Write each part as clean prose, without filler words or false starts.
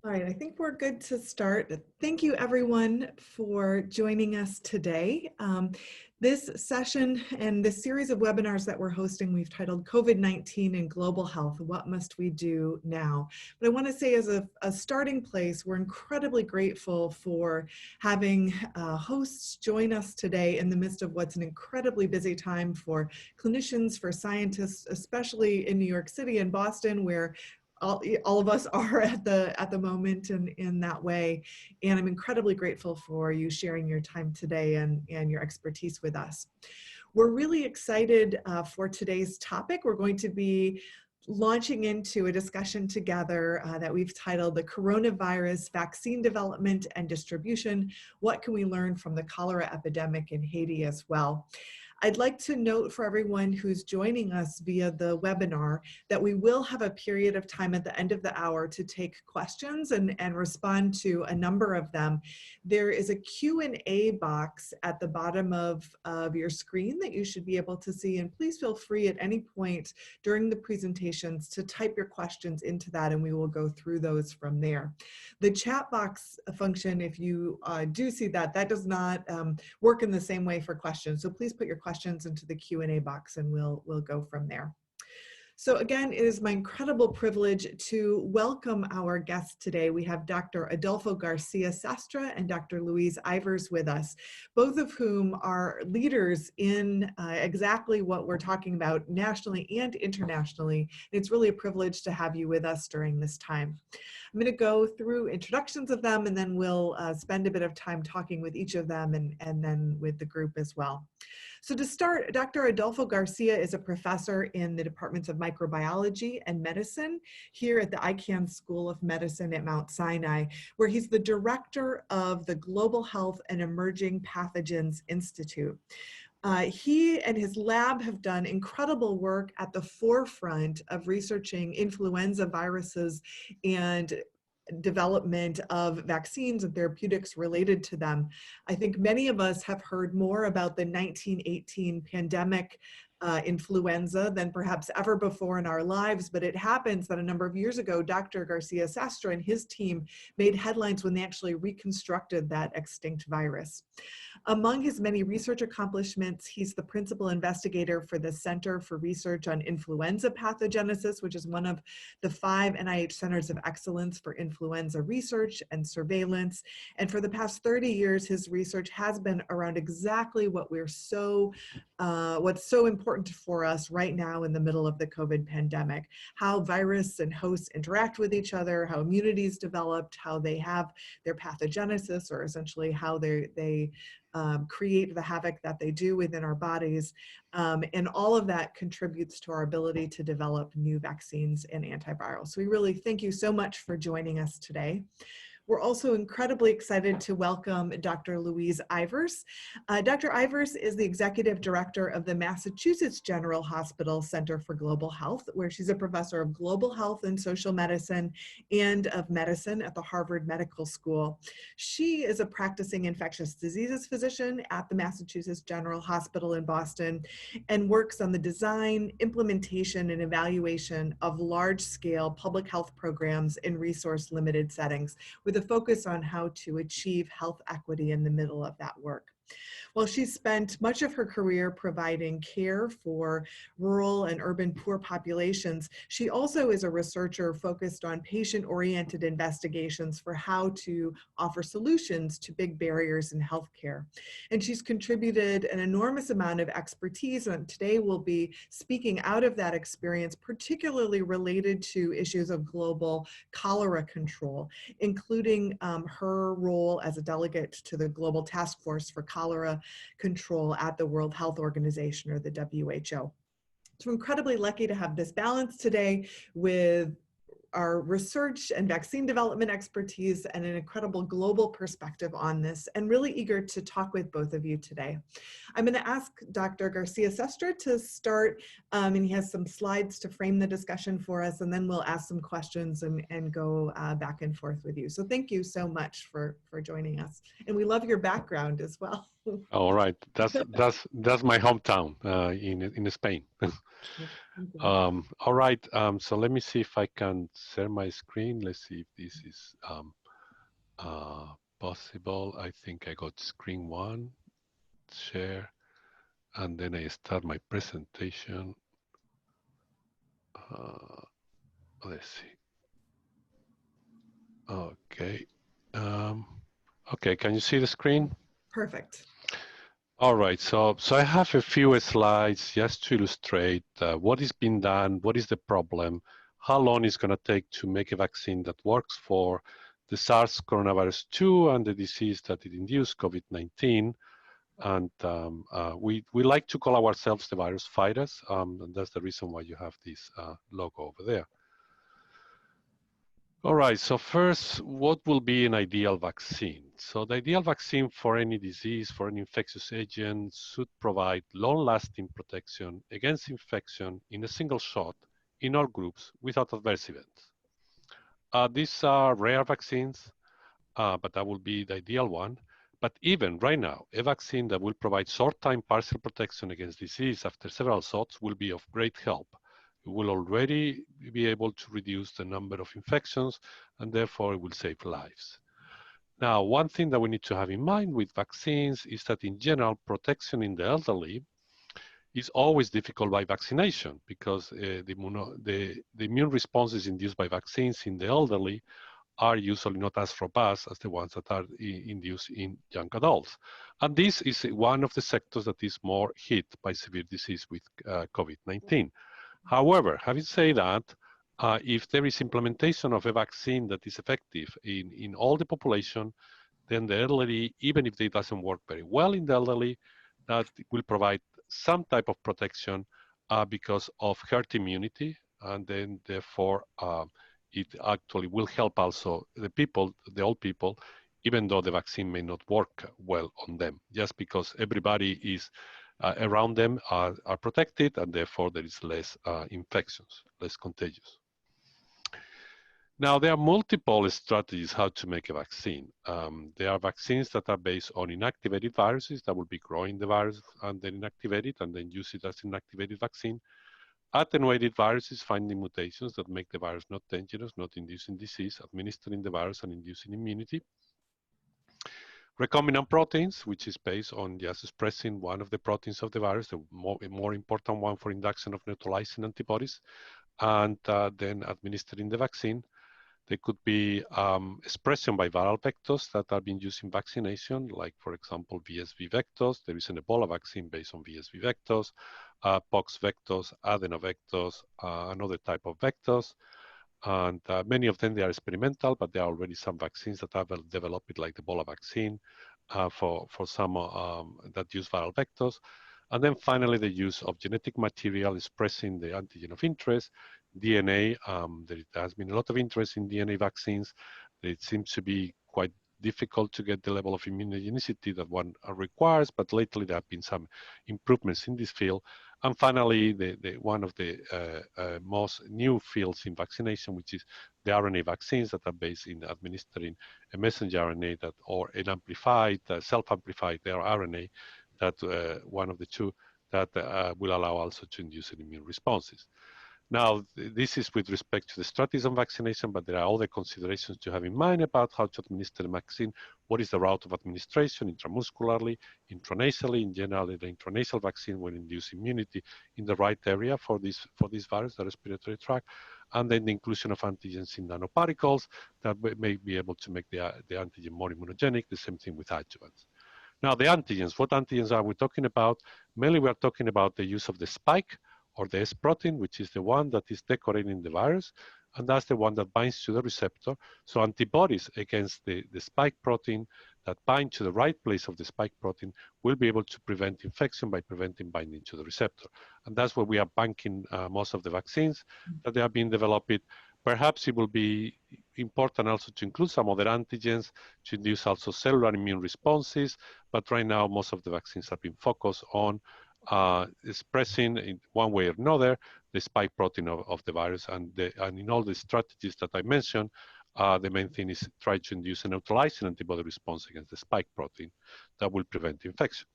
All right, I think we're good to start. Thank you everyone for joining us today. This session and this series of webinars that we're hosting, we've titled COVID-19 and Global Health, What Must We Do Now? But I want to say as a starting place, we're incredibly grateful for having hosts join us today in the midst of what's an incredibly busy time for clinicians, for scientists, especially in New York City and Boston, where all of us are at the moment in that way. And I'm incredibly grateful for you sharing your time today and your expertise with us. We're really excited for today's topic. We're going to be launching into a discussion together that we've titled The Coronavirus Vaccine Development and Distribution. What can we learn from the cholera epidemic in Haiti as well? I'd like to note for everyone who's joining us via the webinar that we will have a period of time at the end of the hour to take questions and respond to a number of them. There is a Q&A box at the bottom of your screen that you should be able to see, and please feel free at any point during the presentations to type your questions into that, and we will go through those from there. The chat box function, if you do see that does not work in the same way for questions, so please put your questions into the Q&A box and we'll go from there. So again, it is my incredible privilege to welcome our guests today. We have Dr. Adolfo Garcia-Sastre and Dr. Louise Ivers with us, both of whom are leaders in exactly what we're talking about nationally and internationally. It's really a privilege to have you with us during this time. I'm going to go through introductions of them, and then we'll spend a bit of time talking with each of them and then with the group as well. So to start, Dr. Adolfo Garcia is a professor in the departments of microbiology and medicine here at the Icahn School of Medicine at Mount Sinai, where he's the director of the Global Health and Emerging Pathogens Institute. He and his lab have done incredible work at the forefront of researching influenza viruses and development of vaccines and therapeutics related to them. I think many of us have heard more about the 1918 pandemic influenza than perhaps ever before in our lives, but it happens that a number of years ago, Dr. Garcia-Sastre and his team made headlines when they actually reconstructed that extinct virus. Among his many research accomplishments, he's the principal investigator for the Center for Research on Influenza Pathogenesis, which is one of the 5 NIH Centers of Excellence for Influenza Research and Surveillance. And for the past 30 years, his research has been around exactly what what's so important for us right now in the middle of the COVID pandemic: how virus and hosts interact with each other, how immunity is developed, how they have their pathogenesis, or essentially how they create the havoc that they do within our bodies. And all of that contributes to our ability to develop new vaccines and antivirals. So we really thank you so much for joining us today. We're also incredibly excited to welcome Dr. Louise Ivers. Dr. Ivers is the executive director of the Massachusetts General Hospital Center for Global Health, where she's a professor of global health and social medicine and of medicine at the Harvard Medical School. She is a practicing infectious diseases physician at the Massachusetts General Hospital in Boston and works on the design, implementation, and evaluation of large-scale public health programs in resource-limited settings, with a focus on how to achieve health equity in the middle of that work. Well, she's spent much of her career providing care for rural and urban poor populations. She also is a researcher focused on patient-oriented investigations for how to offer solutions to big barriers in healthcare. And she's contributed an enormous amount of expertise, and today we'll be speaking out of that experience, particularly related to issues of global cholera control, including her role as a delegate to the Global Task Force for Cholera Control at the World Health Organization, or the WHO. So we're incredibly lucky to have this balance today with our research and vaccine development expertise and an incredible global perspective on this, and really eager to talk with both of you today. I'm going to ask Dr. Garcia-Sastre to start, and he has some slides to frame the discussion for us, and then we'll ask some questions and go back and forth with you. So thank you so much for joining us. And we love your background as well. All right, that's my hometown in Spain. All right, so let me see if I can share my screen. Let's see if this is possible. I think I got screen one, share, and then I start my presentation. Let's see. Okay. Um, okay, can you see the screen? Perfect. All right, so I have a few slides just to illustrate what is being done, what is the problem, how long it's going to take to make a vaccine that works for the SARS coronavirus 2 and the disease that it induced, COVID-19. And we like to call ourselves the virus fighters, and that's the reason why you have this logo over there. All right, so first, what will be an ideal vaccine? So the ideal vaccine for any disease, for an infectious agent, should provide long-lasting protection against infection in a single shot in all groups without adverse events. These are rare vaccines, but that will be the ideal one. But even right now, a vaccine that will provide short-time partial protection against disease after several shots will be of great help. It will already be able to reduce the number of infections, and therefore it will save lives. Now, one thing that we need to have in mind with vaccines is that in general, protection in the elderly is always difficult by vaccination because the immune responses induced by vaccines in the elderly are usually not as robust as the ones that are induced in young adults. And this is one of the sectors that is more hit by severe disease with COVID-19. However, having said that, if there is implementation of a vaccine that is effective in all the population, then the elderly, even if it doesn't work very well in the elderly, that will provide some type of protection because of herd immunity, and then therefore it actually will help also the people, the old people, even though the vaccine may not work well on them, just because everybody is around them are protected, and therefore there is less infections, less contagious. Now, there are multiple strategies how to make a vaccine. There are vaccines that are based on inactivated viruses that will be growing the virus and then inactivate it and then use it as an inactivated vaccine. Attenuated viruses finding mutations that make the virus not dangerous, not inducing disease, administering the virus and inducing immunity. Recombinant proteins, which is based on just expressing one of the proteins of the virus, the more important one for induction of neutralizing antibodies, and then administering the vaccine. There could be expression by viral vectors that are being used in vaccination, like, for example, VSV vectors. There is an Ebola vaccine based on VSV vectors, pox vectors, adenovectors, another type of vectors. And many of them, they are experimental, but there are already some vaccines that have developed, like the Ebola vaccine for some that use viral vectors. And then finally, the use of genetic material expressing the antigen of interest, DNA. There has been a lot of interest in DNA vaccines. It seems to be quite difficult to get the level of immunogenicity that one requires, but lately there have been some improvements in this field. And finally, one of the most new fields in vaccination, which is the RNA vaccines that are based in administering a messenger RNA that, or an amplified, self-amplified RNA, that one of the two that will allow also to induce immune responses. Now, this is with respect to the strategies on vaccination, but there are other considerations to have in mind about how to administer the vaccine. What is the route of administration, intramuscularly, intranasally? In general, the intranasal vaccine will induce immunity in the right area for this virus, the respiratory tract, and then the inclusion of antigens in nanoparticles that may be able to make the antigen more immunogenic. The same thing with adjuvants. Now, the antigens, what antigens are we talking about? Mainly, we are talking about the use of the spike or the S protein, which is the one that is decorating the virus, and that's the one that binds to the receptor. So antibodies against the spike protein that bind to the right place of the spike protein will be able to prevent infection by preventing binding to the receptor. And that's where we are banking most of the vaccines that they are being developed. Perhaps it will be important also to include some other antigens to induce also cellular immune responses, but right now most of the vaccines have been focused on expressing in one way or another the spike protein of the virus, and in all the strategies that I mentioned, the main thing is try to induce a neutralizing antibody response against the spike protein that will prevent infection.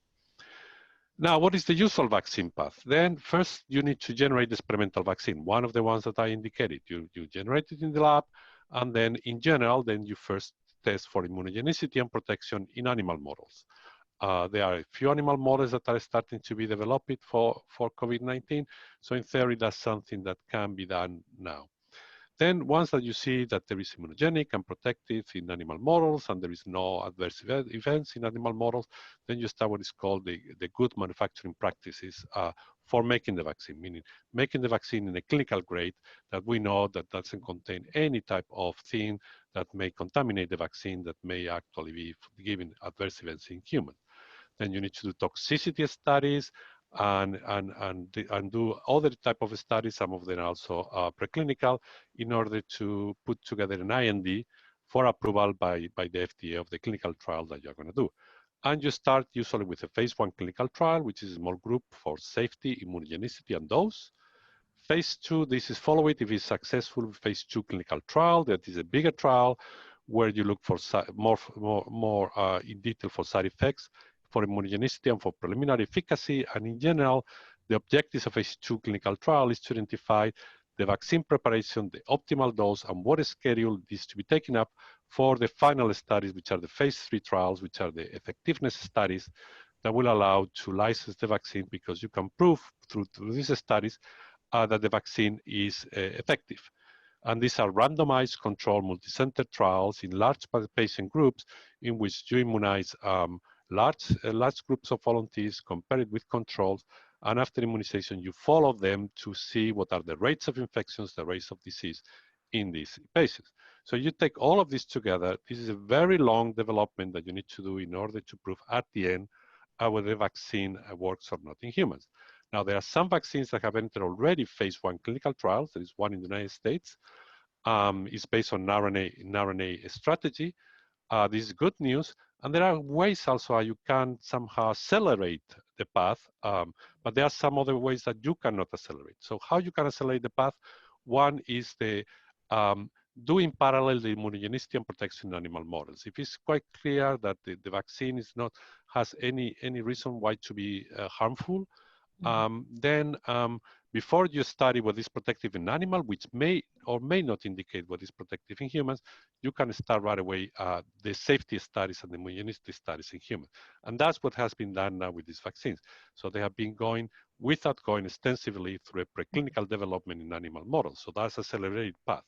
Now, what is the usual vaccine path? Then first you need to generate the experimental vaccine, one of the ones that I indicated. You generate it in the lab, and then in general, then you first test for immunogenicity and protection in animal models. There are a few animal models that are starting to be developed for COVID-19. So in theory, that's something that can be done now. Then once that you see that there is immunogenic and protective in animal models and there is no adverse events in animal models, then you start what is called the good manufacturing practices for making the vaccine, meaning making the vaccine in a clinical grade that we know that doesn't contain any type of thing that may contaminate the vaccine, that may actually be giving adverse events in humans. Then you need to do toxicity studies and do other type of studies, some of them also preclinical, in order to put together an IND for approval by the FDA of the clinical trial that you're going to do. And you start usually with a phase 1 clinical trial, which is a small group for safety, immunogenicity, and dose. Phase 2, this is followed if it's successful. Phase 2 clinical trial, that is a bigger trial where you look for more in detail for side effects, for immunogenicity, and for preliminary efficacy. And in general, the objectives of phase 2 clinical trial is to identify the vaccine preparation, the optimal dose, and what schedule is to be taken up for the final studies, which are the phase 3 trials, which are the effectiveness studies that will allow to license the vaccine, because you can prove through these studies that the vaccine is effective. And these are randomized controlled multi-center trials in large patient groups in which you immunize large groups of volunteers, compare it with controls, and after immunization, you follow them to see what are the rates of infections, the rates of disease in these patients. So you take all of this together. This is a very long development that you need to do in order to prove at the end whether the vaccine works or not in humans. Now, there are some vaccines that have entered already phase 1 clinical trials. There is one in the United States. It's based on RNA strategy. This is good news. And there are ways also how you can somehow accelerate the path, but there are some other ways that you cannot accelerate. So how you can accelerate the path? One is the doing parallel the immunogenicity and protection in animal models. If it's quite clear that the vaccine has any reason why to be harmful, then before you study what is protective in animal, which may or may not indicate what is protective in humans, you can start right away the safety studies and the immunogenicity studies in humans. And that's what has been done now with these vaccines. So they have been going without going extensively through a preclinical development in animal models. So that's accelerated path.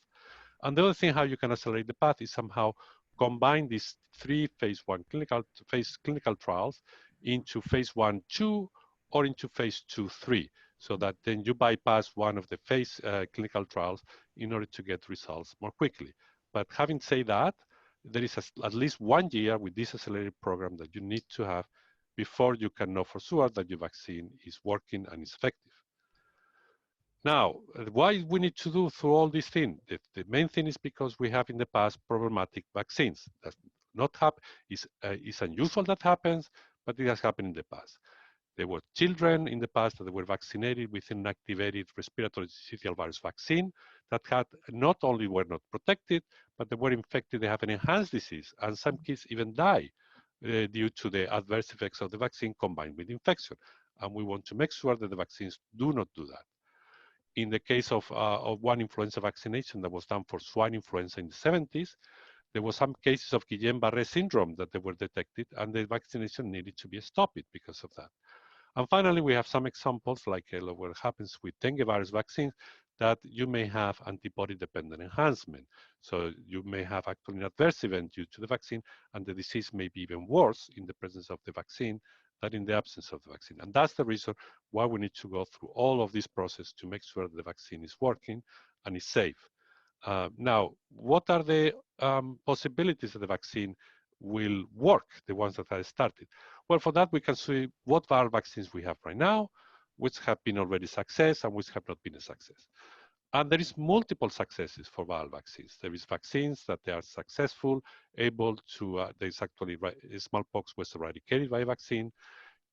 And the other thing how you can accelerate the path is somehow combine these 3 phase 1 clinical trials into phase 1/2 or into phase 2/3, so that then you bypass one of the phase clinical trials in order to get results more quickly. But having said that, there is at least 1 year with this accelerated program that you need to have before you can know for sure that your vaccine is working and is effective. Now, why we need to do through all these things? The main thing is because we have in the past problematic vaccines. That's not is unusual that happens, but it has happened in the past. There were children in the past that were vaccinated with an inactivated respiratory syncytial virus vaccine that had not only were not protected, but they were infected, they have an enhanced disease, and some kids even die due to the adverse effects of the vaccine combined with infection. And we want to make sure that the vaccines do not do that. In the case of one influenza vaccination that was done for swine influenza in the 70s, there were some cases of Guillain-Barré syndrome that they were detected, and the vaccination needed to be stopped because of that. And finally, we have some examples like what happens with dengue virus vaccines, that you may have antibody-dependent enhancement. So you may have actually an adverse event due to the vaccine, and the disease may be even worse in the presence of the vaccine than in the absence of the vaccine. And that's the reason why we need to go through all of this process to make sure that the vaccine is working and is safe. Now, what are the possibilities that the vaccine will work, the ones that I started? Well, for that, we can see what viral vaccines we have right now, which have been already success and which have not been a success. And there is multiple successes for viral vaccines. There is vaccines that they are successful, able to, there's actually smallpox was eradicated by a vaccine.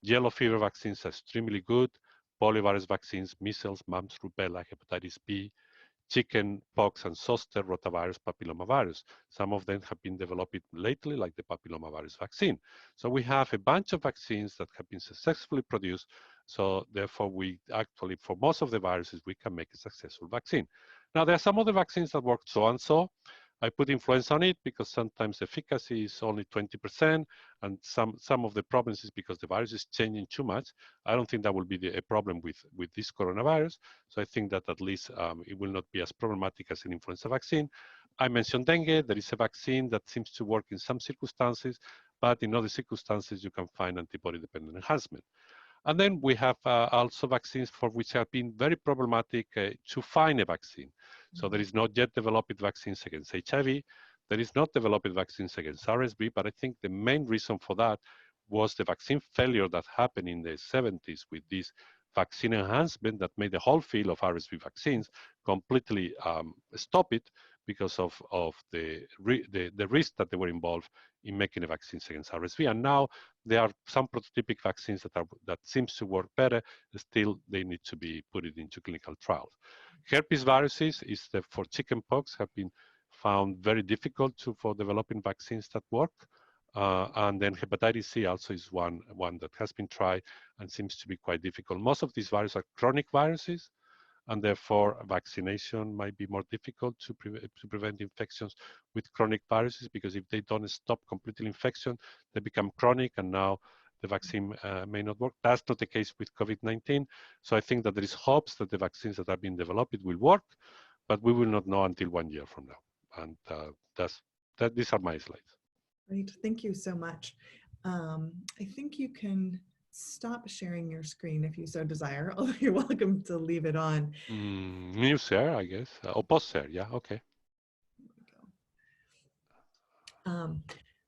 Yellow fever vaccines are extremely good. Poliovirus vaccines, measles, mumps, rubella, hepatitis B, chicken pox and zoster rotavirus papillomavirus. Some of them have been developed lately, like the papillomavirus vaccine. So we have a bunch of vaccines that have been successfully produced. So therefore, we actually, for most of the viruses, we can make a successful vaccine. Now, there are some other vaccines that work so and so. I put influenza on it because sometimes efficacy is only 20%, and some of the problems is because the virus is changing too much. I don't think that will be a problem with this coronavirus. So I think that at least it will not be as problematic as an influenza vaccine. I mentioned dengue. There is a vaccine that seems to work in some circumstances, but in other circumstances, you can find antibody-dependent enhancement. And then we have also vaccines for which have been very problematic to find a vaccine. So there is not yet developed vaccines against HIV. There is not developed vaccines against RSV, but I think the main reason for that was the vaccine failure that happened in the 70s with this vaccine enhancement that made the whole field of RSV vaccines completely stop it because of the risk that they were involved in making the vaccines against RSV. And now there are some prototypic vaccines that seems to work better. Still, they need to be put into clinical trials. Herpes viruses for chickenpox have been found very difficult for developing vaccines that work. And then hepatitis C also is one that has been tried and seems to be quite difficult. Most of these viruses are chronic viruses, and therefore vaccination might be more difficult to prevent infections with chronic viruses, because if they don't stop completely infection, they become chronic, and now the vaccine may not work. That's not the case with COVID-19. So I think that there is hopes that the vaccines that are being developed will work, but we will not know until 1 year from now. And these are my slides. Great, thank you so much. I think you can stop sharing your screen if you so desire, although you're welcome to leave it on. New share, I guess, or post share, yeah, okay.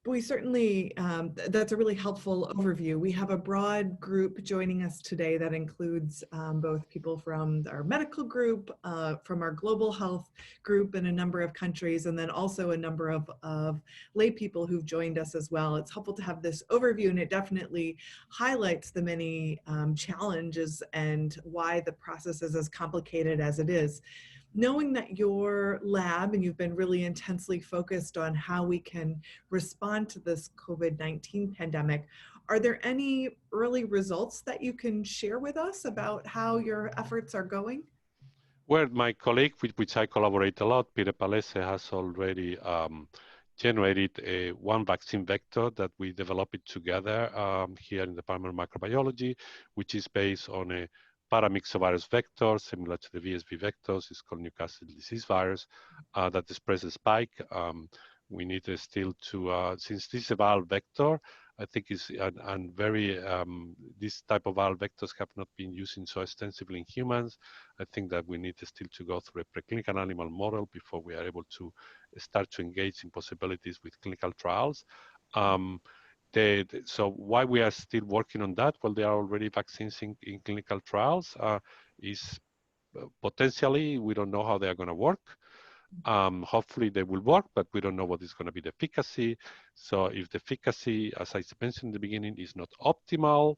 We certainly, that's a really helpful overview. We have a broad group joining us today that includes both people from our medical group, from our global health group in a number of countries, and then also a number of lay people who've joined us as well. It's helpful to have this overview, and it definitely highlights the many challenges and why the process is as complicated as it is. Knowing that your lab, and you've been really intensely focused on how we can respond to this COVID-19 pandemic, are there any early results that you can share with us about how your efforts are going? Well, my colleague, with which I collaborate a lot, Peter Palese, has already generated one vaccine vector that we developed together here in the Department of Microbiology, which is based on a paramyxovirus vector, similar to the VSV vectors. It's called Newcastle disease virus that expresses spike. We need still to, since this is a viral vector, I think it's and very, this type of viral vectors have not been used so extensively in humans. I think that we need still to go through a preclinical animal model before we are able to start to engage in possibilities with clinical trials. So why we are still working on that? Well, there are already vaccines in clinical trials. Is potentially, we don't know how they are going to work. Hopefully they will work, but we don't know what is going to be the efficacy. So if the efficacy, as I mentioned in the beginning, is not optimal,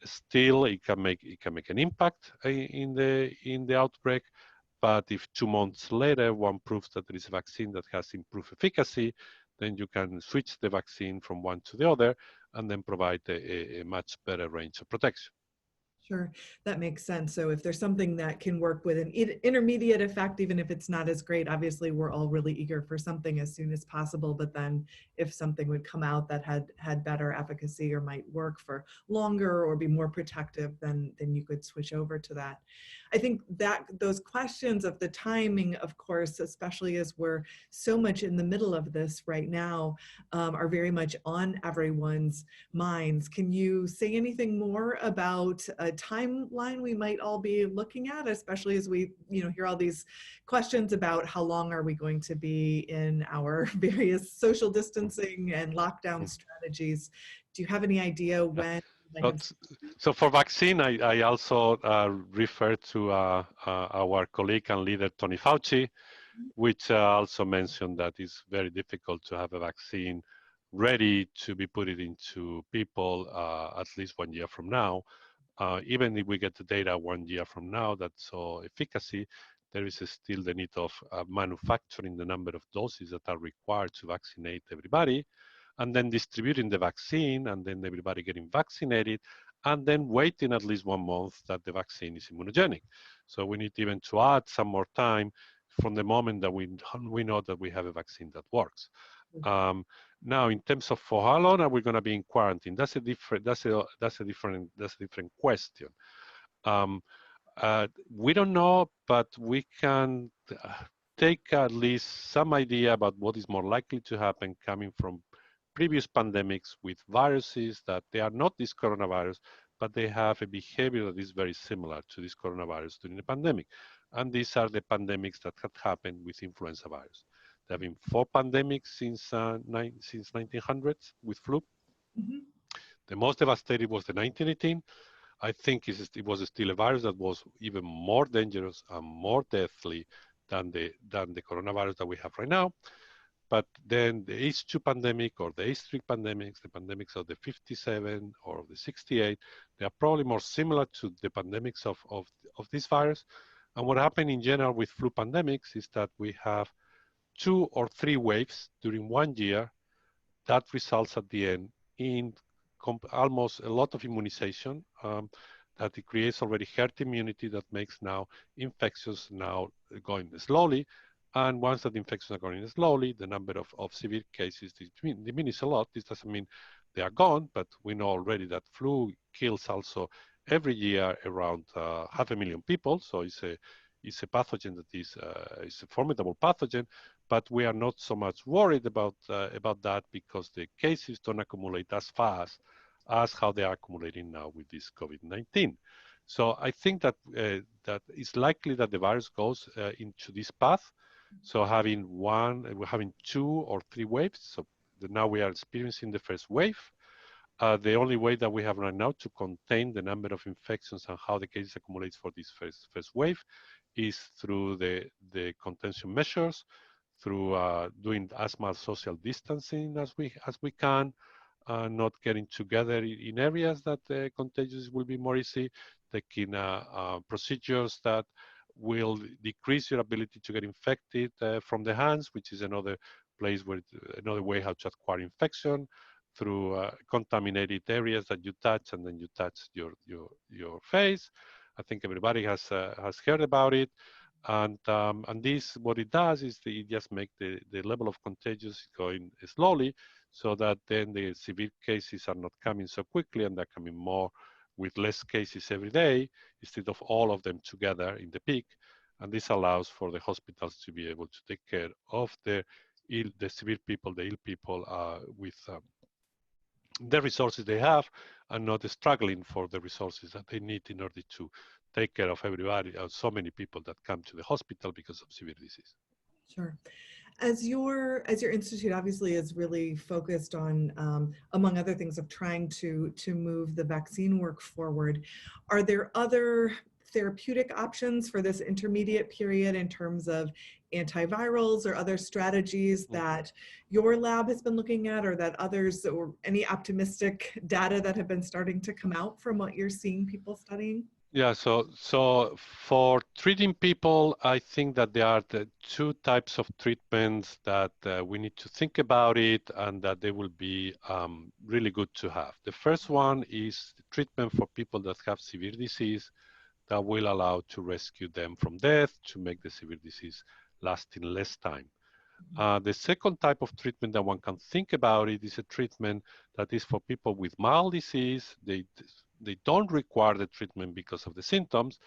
still it can make an impact in the outbreak. But if 2 months later one proves that there is a vaccine that has improved efficacy, then you can switch the vaccine from one to the other and then provide a much better range of protection. Sure, that makes sense. So if there's something that can work with an intermediate effect, even if it's not as great, obviously we're all really eager for something as soon as possible. But then if something would come out that had better efficacy or might work for longer or be more protective, then you could switch over to that. I think that those questions of the timing, of course, especially as we're so much in the middle of this right now, are very much on everyone's minds. Can you say anything more about a timeline we might all be looking at, especially as we hear all these questions about how long are we going to be in our various social distancing and lockdown strategies? Do you have any idea when? So for vaccine, I also refer to our colleague and leader, Tony Fauci, which also mentioned that it's very difficult to have a vaccine ready to be put into people at least 1 year from now. Even if we get the data 1 year from now that saw efficacy, there is still the need of manufacturing the number of doses that are required to vaccinate everybody, and then distributing the vaccine, and then everybody getting vaccinated, and then waiting at least 1 month that the vaccine is immunogenic. So we need even to add some more time from the moment that we know that we have a vaccine that works. Now, in terms of for how long are we going to be in quarantine? That's a different question. We don't know, but we can take at least some idea about what is more likely to happen coming from previous pandemics with viruses that they are not this coronavirus, but they have a behavior that is very similar to this coronavirus during the pandemic. And these are the pandemics that had happened with influenza virus. There have been 4 pandemics since 1900s with flu. Mm-hmm. The most devastating was the 1918. I think it was still a virus that was even more dangerous and more deathly than the coronavirus that we have right now. But then the H2 pandemic or the H3 pandemics, the pandemics of the 57 or of the 68, they are probably more similar to the pandemics of this virus. And what happened in general with flu pandemics is that we have 2 or 3 waves during 1 year that results at the end in almost a lot of immunization, that it creates already herd immunity that makes now infections now going slowly. And once that infections are going slowly, the number of severe cases diminish a lot. This doesn't mean they are gone, but we know already that flu kills also every year around 500,000 people. So it's a pathogen that is a formidable pathogen, but we are not so much worried about that because the cases don't accumulate as fast as how they are accumulating now with this COVID-19. So I think that that it's likely that the virus goes into this path. So we're having 2 or 3 waves. So now we are experiencing the first wave. The only way that we have right now to contain the number of infections and how the cases accumulates for this first wave is through the contention measures, through doing as much social distancing as we can, not getting together in areas that contagious will be more easy, taking procedures that will decrease your ability to get infected from the hands, which is another place where another way how to acquire infection, through contaminated areas that you touch, and then you touch your face. I think everybody has heard about it. And this, what it does is it just make the level of contagious going slowly, so that then the severe cases are not coming so quickly, and they're coming more with less cases every day, instead of all of them together in the peak. And this allows for the hospitals to be able to take care of the severe people, the ill people, with the resources they have, and not struggling for the resources that they need in order to take care of everybody, so many people that come to the hospital because of severe disease. Sure. As your institute obviously is really focused on, among other things, of trying to move the vaccine work forward, are there other therapeutic options for this intermediate period in terms of antivirals or other strategies that your lab has been looking at, or that others, or any optimistic data that have been starting to come out from what you're seeing people studying? Yeah, so for treating people, I think that there are the 2 types of treatments that we need to think about it, and that they will be really good to have. The first one is treatment for people that have severe disease that will allow to rescue them from death, to make the severe disease last in less time. The second type of treatment that one can think about it is a treatment that is for people with mild disease. They don't require the treatment because of the symptoms,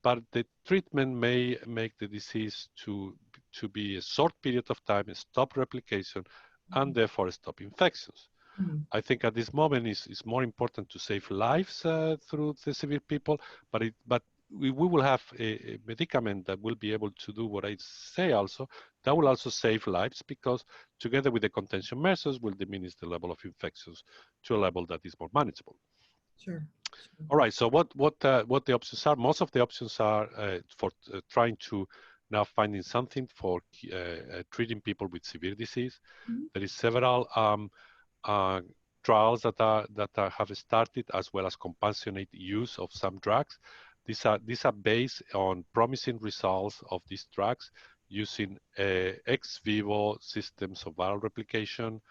but the treatment may make the disease to be a short period of time, stop replication, and therefore stop infections. I think at this moment it's more important to save lives through the severe people, but we will have a medicament that will be able to do what I say also, that will also save lives, because together with the contention measures will diminish the level of infections to a level that is more manageable. Sure. All right, so what the options are? Most of the options are for trying to now finding something for treating people with severe disease. There is several trials that have started, as well as compassionate use of some drugs These are based on promising results of these drugs using ex vivo systems of viral replication,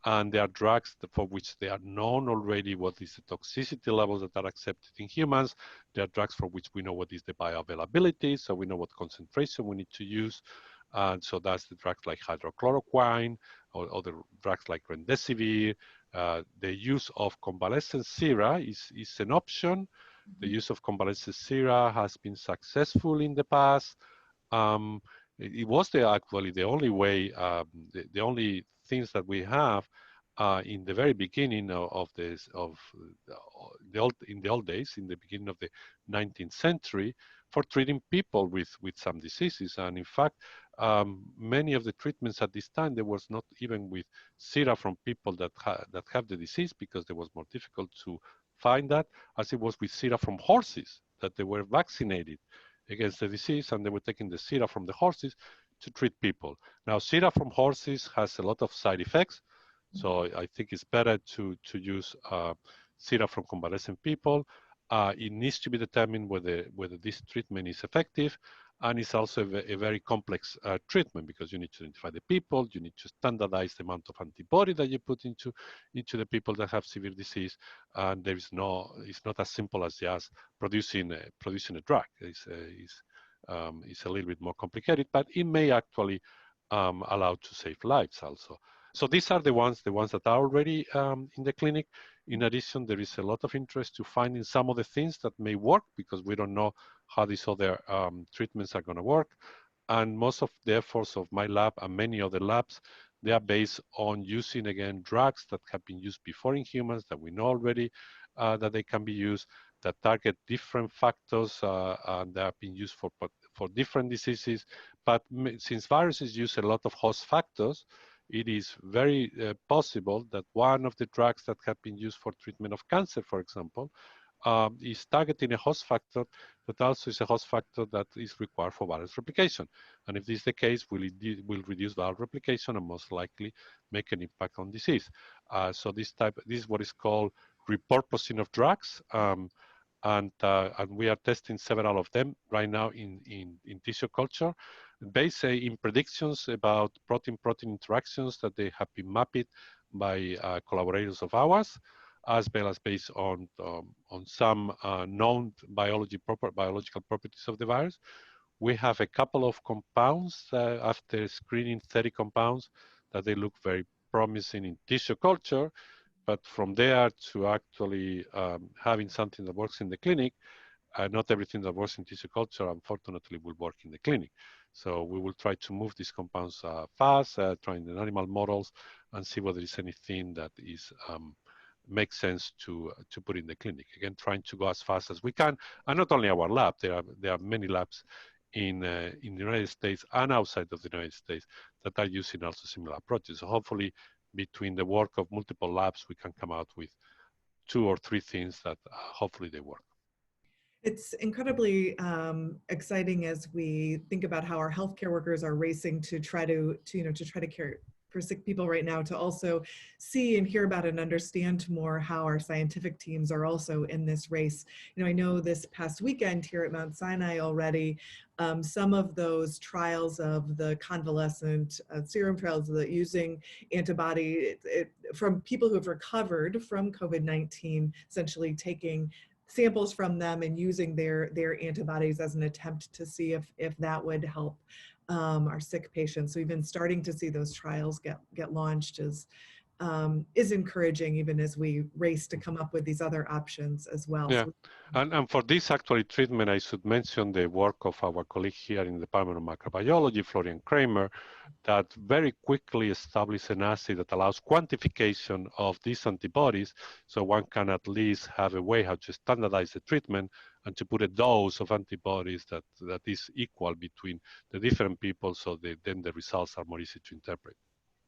and there are drugs for which they are known already what is the toxicity levels that are accepted in humans. There are drugs for which we know what is the bioavailability, so we know what concentration we need to use. And so that's the drugs like hydrochloroquine or other drugs like remdesivir. The use of convalescent sera is an option. The use of convalescent sera has been successful in the past. Um, it was actually the only way, the only things that we have in the very beginning of this in the old days, in the beginning of the 19th century, for treating people with some diseases. And in fact, many of the treatments at this time, there was not even with sera from people that have the disease, because it was more difficult to find that, as it was with sera from horses that they were vaccinated against the disease, and they were taking the sera from the horses to treat people. Now, sera from horses has a lot of side effects, so I think it's better to use sera from convalescent people. It needs to be determined whether this treatment is effective, and it's also a very complex treatment, because you need to identify the people, you need to standardize the amount of antibody that you put into the people that have severe disease, and it's not as simple as just producing a drug. It's a little bit more complicated, but it may actually allow to save lives also. So these are the ones that are already in the clinic. In addition, there is a lot of interest to finding some of the things that may work, because we don't know how these other treatments are going to work. And most of the efforts of my lab and many other labs, they are based on using, again, drugs that have been used before in humans, that we know already that they can be used, that target different factors, and they have been used for different diseases. But since viruses use a lot of host factors, it is very possible that one of the drugs that have been used for treatment of cancer, for example, is targeting a host factor that also is a host factor that is required for virus replication. And if this is the case, will reduce viral replication and most likely make an impact on disease. So this is what is called repurposing of drugs. And we are testing several of them right now in tissue culture, based in predictions about protein-protein interactions that they have been mapped by collaborators of ours, as well as based on some known biological properties of the virus. We have a couple of compounds after screening 30 compounds that they look very promising in tissue culture. But from there to actually having something that works in the clinic, not everything that works in tissue culture, unfortunately, will work in the clinic. So we will try to move these compounds fast, trying the animal models, and see whether there is anything that is makes sense to put in the clinic. Again, trying to go as fast as we can, and not only our lab. There are many labs in the United States and outside of the United States that are using also similar approaches. So hopefully, between the work of multiple labs, we can come out with 2 or 3 things that hopefully they work. It's incredibly exciting as we think about how our healthcare workers are racing to try to care for sick people right now, to also see and hear about and understand more how our scientific teams are also in this race. I know this past weekend here at Mount Sinai already, some of those trials of the convalescent serum trials that using antibody from people who have recovered from COVID-19, essentially taking samples from them and using their antibodies as an attempt to see if that would help our sick patients. So even starting to see those trials get launched is encouraging, even as we race to come up with these other options as well. Yeah, So, and for this actually treatment, I should mention the work of our colleague here in the Department of Microbiology, Florian Kramer, that very quickly established an assay that allows quantification of these antibodies, so one can at least have a way how to standardize the treatment and to put a dose of antibodies that is equal between the different people, so then the results are more easy to interpret.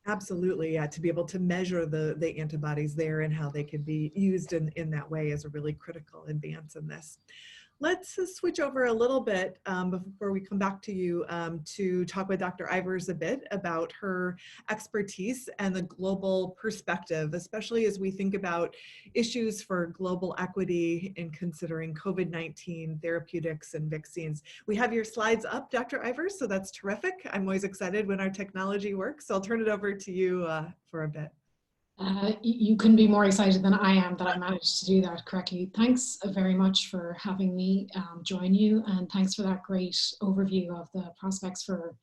absolutely, yeah, to be able to measure the antibodies there and how they can be used in that way is a really critical advance in this. Let's switch over a little bit before we come back to you to talk with Dr. Ivers a bit about her expertise and the global perspective, especially as we think about issues for global equity in considering COVID-19 therapeutics and vaccines. We have your slides up, Dr. Ivers, so that's terrific. I'm always excited when our technology works, so I'll turn it over to you for a bit. You couldn't be more excited than I am that I managed to do that correctly. Thanks very much for having me join you, and thanks for that great overview of the prospects for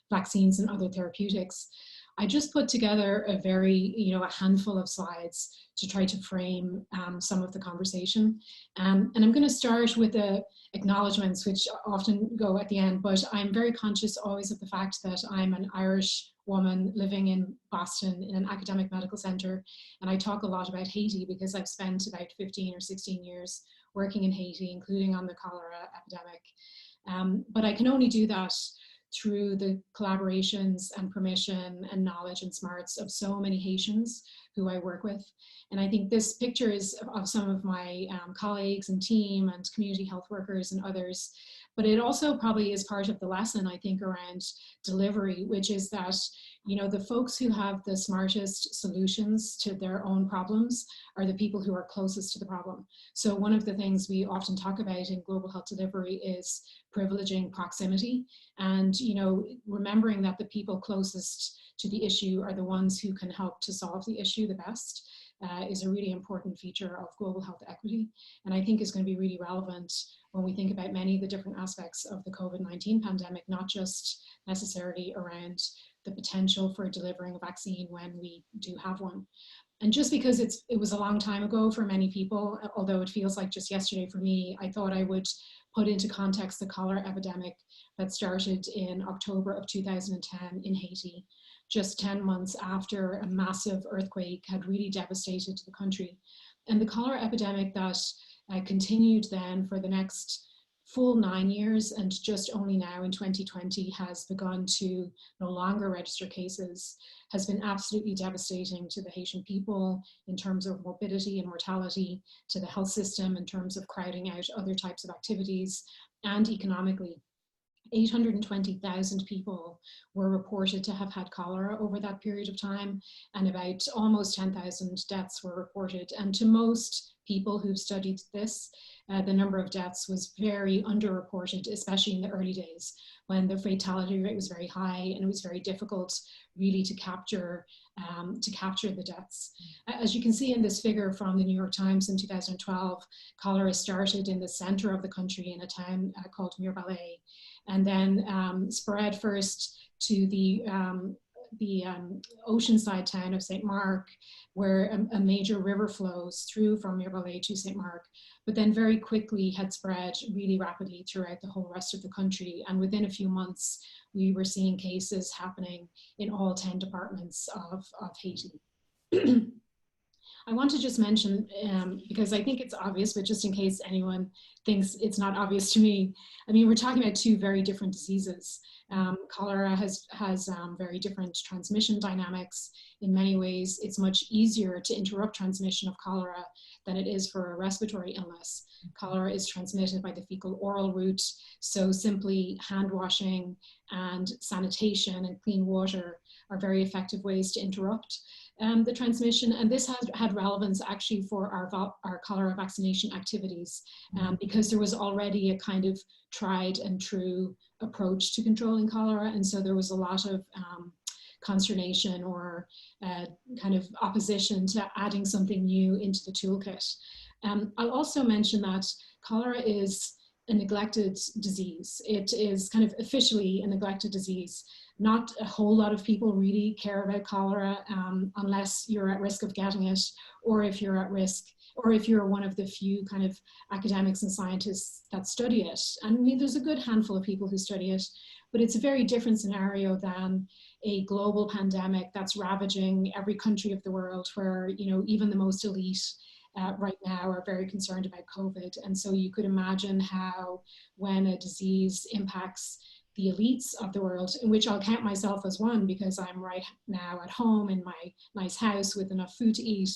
vaccines and other therapeutics. I just put together a a handful of slides to try to frame some of the conversation. And I'm going to start with the acknowledgements, which often go at the end, but I'm very conscious always of the fact that I'm an Irish woman living in Boston in an academic medical center. And I talk a lot about Haiti because I've spent about 15 or 16 years working in Haiti, including on the cholera epidemic. But I can only do that through the collaborations and permission and knowledge and smarts of so many Haitians who I work with. And I think this picture is of some of my colleagues and team and community health workers and others. But it also probably is part of the lesson, I think, around delivery, which is that, you know, the folks who have the smartest solutions to their own problems are the people who are closest to the problem. So one of the things we often talk about in global health delivery is privileging proximity and, you know, remembering that the people closest to the issue are the ones who can help to solve the issue the best. Is a really important feature of global health equity, and I think is going to be really relevant when we think about many of the different aspects of the COVID-19 pandemic, not just necessarily around the potential for delivering a vaccine when we do have one. And just because it was a long time ago for many people, although it feels like just yesterday for me, I thought I would put into context the cholera epidemic that started in October of 2010 in Haiti, just 10 months after a massive earthquake had really devastated the country. And the cholera epidemic that continued then for the next full 9 years, and just only now in 2020 has begun to no longer register cases, has been absolutely devastating to the Haitian people in terms of morbidity and mortality, to the health system in terms of crowding out other types of activities, and economically. 820,000 people were reported to have had cholera over that period of time, and about almost 10,000 deaths were reported. And to most people who've studied this, the number of deaths was very underreported, especially in the early days when the fatality rate was very high and it was very difficult really to capture the deaths. As you can see in this figure from the New York Times in 2012, cholera started in the center of the country in a town called Mirebalais, and then spread first to the oceanside town of St. Mark, where a major river flows through from Mirebalais to St. Mark, but then very quickly had spread really rapidly throughout the whole rest of the country. And within a few months, we were seeing cases happening in all 10 departments of Haiti. I want to just mention, because I think it's obvious, but just in case anyone thinks it's not obvious to me, I mean, we're talking about two very different diseases. Cholera has very different transmission dynamics. In many ways, it's much easier to interrupt transmission of cholera than it is for a respiratory illness. Cholera is transmitted by the fecal-oral route, so simply hand washing and sanitation and clean water are very effective ways to interrupt the transmission. And this has had relevance actually for our cholera vaccination activities, because there was already a kind of tried and true approach to controlling cholera. And so there was a lot of consternation or kind of opposition to adding something new into the toolkit. I'll also mention that cholera is a neglected disease. It is kind of officially a neglected disease. Not a whole lot of people really care about cholera unless you're at risk of getting it, or if you're at risk, or if you're one of the few kind of academics and scientists that study it. And I mean, there's a good handful of people who study it, but it's a very different scenario than a global pandemic that's ravaging every country of the world, where, you know, even the most elite right now are very concerned about COVID. And so you could imagine how when a disease impacts the elites of the world, in which I'll count myself as one because I'm right now at home in my nice house with enough food to eat,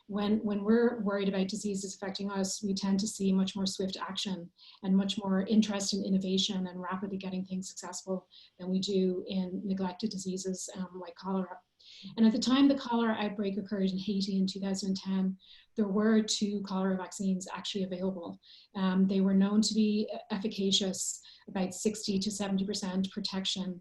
when we're worried about diseases affecting us, we tend to see much more swift action and much more interest in innovation and rapidly getting things successful than we do in neglected diseases like cholera. And at the time the cholera outbreak occurred in Haiti in 2010, there were 2 cholera vaccines actually available. They were known to be efficacious, about 60 to 70% protection,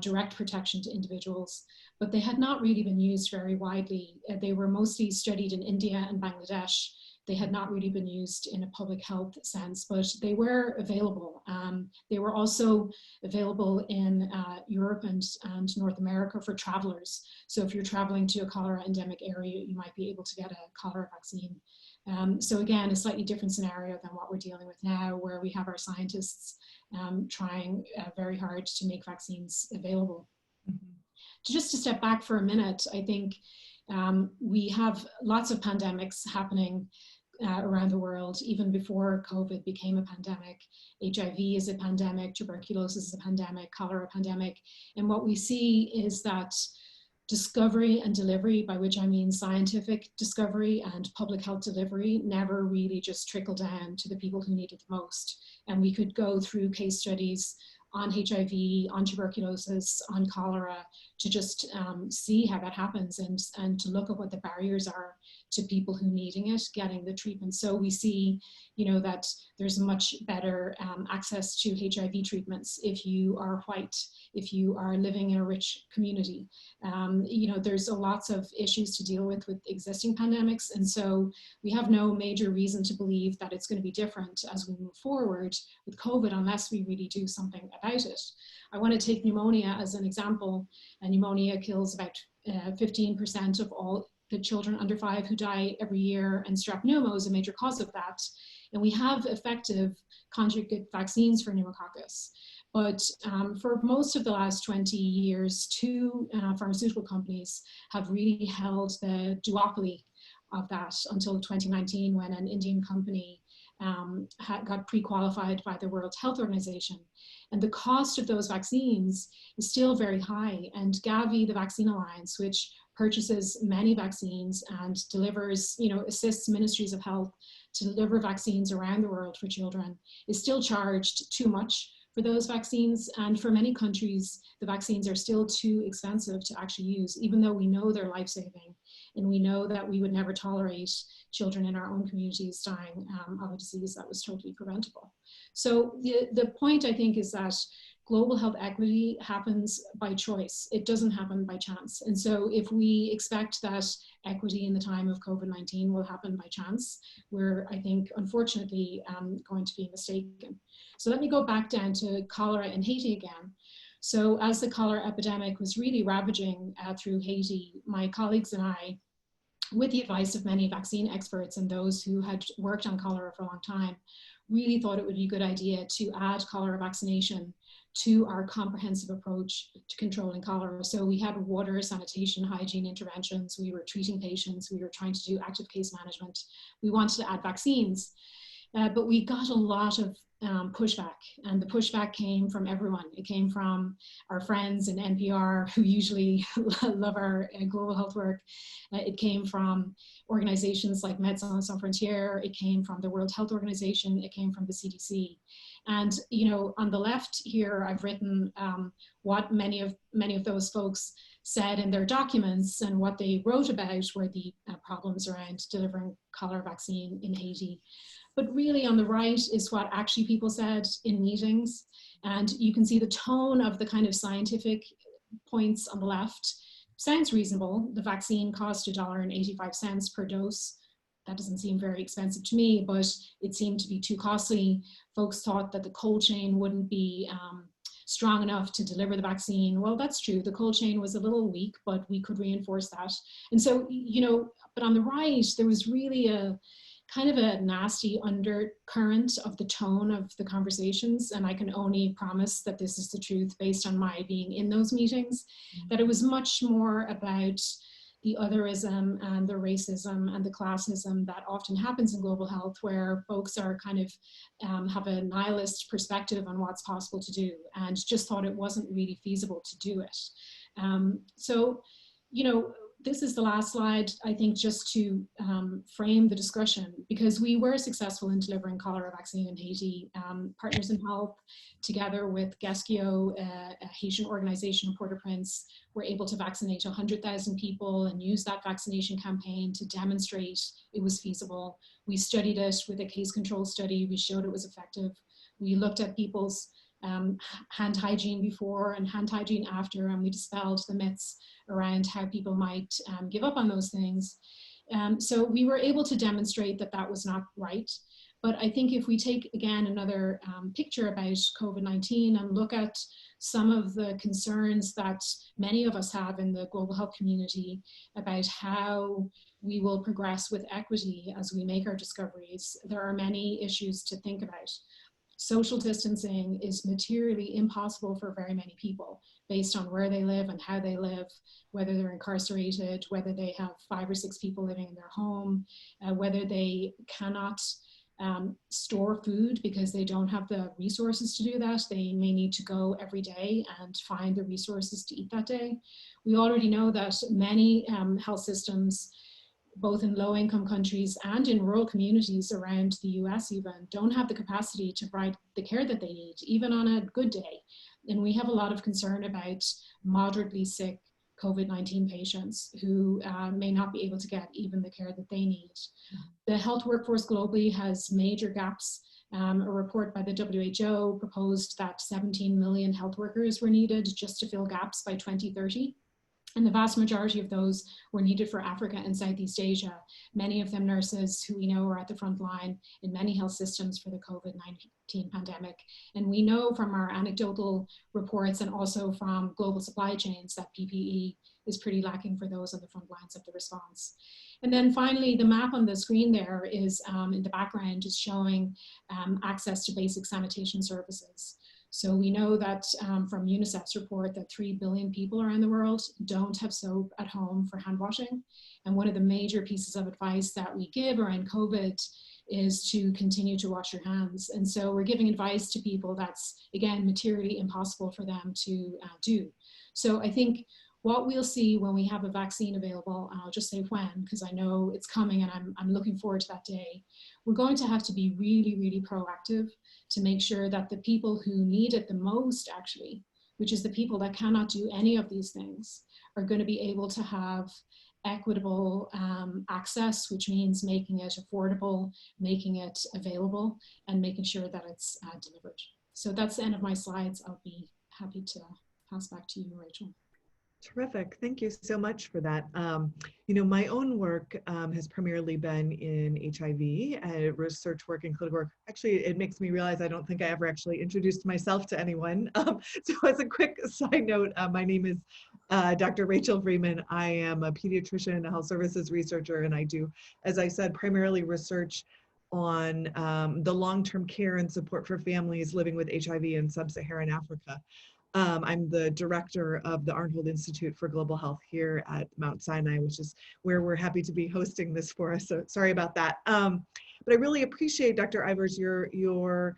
direct protection to individuals, but they had not really been used very widely. They were mostly studied in India and Bangladesh. They had not really been used in a public health sense, but they were available. They were also available in Europe and North America for travelers. So if you're traveling to a cholera endemic area, you might be able to get a cholera vaccine. So again, a slightly different scenario than what we're dealing with now, where we have our scientists trying very hard to make vaccines available. Just to step back for a minute, I think we have lots of pandemics happening around the world, even before COVID became a pandemic. HIV is a pandemic, tuberculosis is a pandemic, cholera pandemic. And what we see is that discovery and delivery, by which I mean scientific discovery and public health delivery, never really just trickle down to the people who need it the most. And we could go through case studies on HIV, on tuberculosis, on cholera, to just see how that happens and to look at what the barriers are to people who needing it, getting the treatment. So we see, that there's much better access to HIV treatments if you are white, if you are living in a rich community. There's lots of issues to deal with existing pandemics. And so we have no major reason to believe that it's going to be different as we move forward with COVID, unless we really do something about it. I want to take pneumonia as an example. And pneumonia kills about 15% of all the children under 5 who die every year, and strep pneumo is a major cause of that. And we have effective conjugate vaccines for pneumococcus. But for most of the last 20 years, 2 pharmaceutical companies have really held the duopoly of that until 2019, when an Indian company got pre-qualified by the World Health Organization. And the cost of those vaccines is still very high. And Gavi, the Vaccine Alliance, which purchases many vaccines and delivers, assists ministries of health to deliver vaccines around the world for children, is still charged too much for those vaccines. And for many countries, the vaccines are still too expensive to actually use, even though we know they're life-saving. And we know that we would never tolerate children in our own communities dying of a disease that was totally preventable. So the point, I think, is that global health equity happens by choice. It doesn't happen by chance. And so if we expect that equity in the time of COVID-19 will happen by chance, we're, I think, unfortunately, going to be mistaken. So let me go back down to cholera in Haiti again. So as the cholera epidemic was really ravaging through Haiti, my colleagues and I, with the advice of many vaccine experts and those who had worked on cholera for a long time, really thought it would be a good idea to add cholera vaccination to our comprehensive approach to controlling cholera. So we had water, sanitation, hygiene interventions, we were treating patients, we were trying to do active case management. We wanted to add vaccines, but we got a lot of pushback, and the pushback came from everyone. It came from our friends in NPR, who usually love our global health work. It came from organizations like Médecins Sans Frontières. It came from the World Health Organization. It came from the CDC. And on the left here, I've written what many of those folks said in their documents, and what they wrote about were the problems around delivering cholera vaccine in Haiti. But really on the right is what actually people said in meetings. And you can see the tone of the kind of scientific points on the left. Sounds reasonable. The vaccine cost $1.85 per dose. That doesn't seem very expensive to me, but it seemed to be too costly. Folks thought that the cold chain wouldn't be strong enough to deliver the vaccine. Well, that's true. The cold chain was a little weak, but we could reinforce that. And so, but on the right, there was really a kind of a nasty undercurrent of the tone of the conversations. And I can only promise that this is the truth based on my being in those meetings, that it was much more about the otherism and the racism and the classism that often happens in global health, where folks are kind of have a nihilist perspective on what's possible to do and just thought it wasn't really feasible to do it. So, this is the last slide, I think, just to frame the discussion, because we were successful in delivering cholera vaccine in Haiti. Partners in Health, together with Gesquio, a Haitian organization in Port-au-Prince, were able to vaccinate 100,000 people and use that vaccination campaign to demonstrate it was feasible. We studied it with a case control study. We showed it was effective. We looked at people's hand hygiene before and hand hygiene after, and we dispelled the myths around how people might give up on those things. So we were able to demonstrate that that was not right. But I think if we take, again, another picture about COVID-19 and look at some of the concerns that many of us have in the global health community about how we will progress with equity as we make our discoveries, there are many issues to think about. Social distancing is materially impossible for very many people based on where they live and how they live, whether they're incarcerated, whether they have 5 or 6 people living in their home, whether they cannot store food because they don't have the resources to do that. They may need to go every day and find the resources to eat that day. We already know that many health systems, both in low-income countries and in rural communities around the US even, don't have the capacity to provide the care that they need, even on a good day. And we have a lot of concern about moderately sick COVID-19 patients who may not be able to get even the care that they need. The health workforce globally has major gaps. A report by the WHO proposed that 17 million health workers were needed just to fill gaps by 2030. And the vast majority of those were needed for Africa and Southeast Asia, many of them nurses who we know are at the front line in many health systems for the COVID-19 pandemic. And we know from our anecdotal reports and also from global supply chains that PPE is pretty lacking for those on the front lines of the response. And then finally, the map on the screen there is in the background is showing access to basic sanitation services. So we know that from UNICEF's report that 3 billion people around the world don't have soap at home for hand washing. And one of the major pieces of advice that we give around COVID is to continue to wash your hands. And so we're giving advice to people that's, again, materially impossible for them to do. So I think what we'll see when we have a vaccine available, and I'll just say when, because I know it's coming and I'm looking forward to that day, we're going to have to be really, really proactive to make sure that the people who need it the most, actually, which is the people that cannot do any of these things, are going to be able to have equitable access, which means making it affordable, making it available, and making sure that it's delivered. So that's the end of my slides. I'll be happy to pass back to you, Rachel. Terrific. Thank you so much for that. You know, my own work has primarily been in HIV, research work and clinical work. Actually, it makes me realize I don't think I ever actually introduced myself to anyone. So as a quick side note, my name is Dr. Rachel Vreeman. I am a pediatrician, a health services researcher, and I do, as I said, primarily research on the long-term care and support for families living with HIV in sub-Saharan Africa. I'm the director of the Arnhold Institute for Global Health here at Mount Sinai, which is where we're happy to be hosting this for us. So sorry about that. But I really appreciate, Dr. Ivers, your